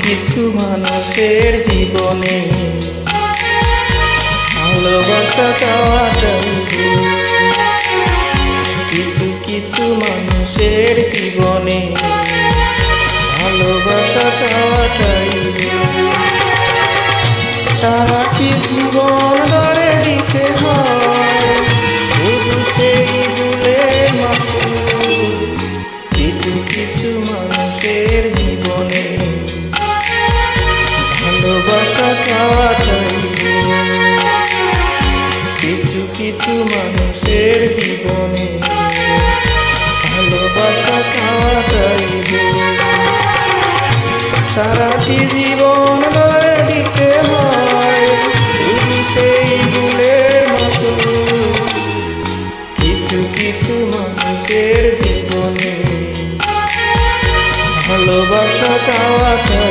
কিছু মানুষের জীবনে ভালোবাসা চাওয়াটাই ভুল। কিছু কিছু মানুষের জীবনে ভালোবাসা চাওয়াটাই ভুল। সারাটি জীবন ধরে দিতে হয় শুধু সেই ভুলের মাসুল। কিছু কিছু মানুষের জীবনে ভালোবাসা চাওয়াটাই ভুল। কিছু কিছু মানুষের জীবনে ভালোবাসা চাওয়াটাই ভুল। সারাটি জীবন ধরে দিতে হয় শুধু সেই ভুলের মাসুল। কিছু কিছু মানুষের জীবনে ভালোবাসা চাওয়াটা